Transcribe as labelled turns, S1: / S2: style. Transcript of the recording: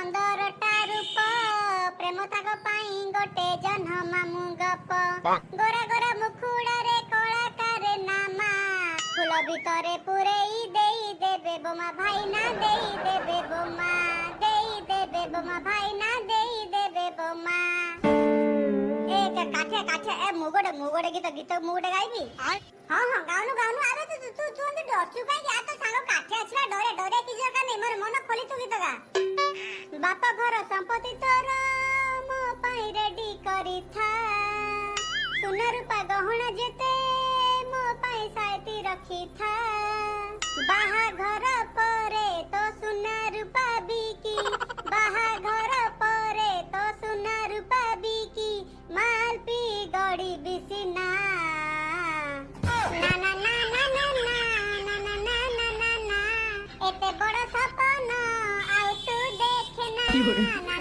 S1: 15टा रूप प्रेम थाग पाई गोटे जन्ह मामू गप गोरा गोरा मुखुड़ा रे कलाकार नामा फूल भितरे पुरेई देई देबे बोमा भाई ना देई देबे बोमा भाई ना देई देबे बोमा एक काठे काठे ए मुगोडे गीत मुगोडे गाइबी हां हां गाउनु अरे तू डरचु काई या तो सांग काठे आछला डरे कि जका नै मोर मन खोली तू गीत गा बापा घर संपत्ति तोर मो पाई रेडी करी था सुना रूपा गहना जेते मो पाई साइती रखी था बाहा घर परे तो सुना रूपा बिकी बाहा घर परे तो सुना रूपा बिकी माल पी गड़ी बिसिना ना ना ना ना ना ना ना ना ना ना ना एते बड़ सपना आउ तू देखना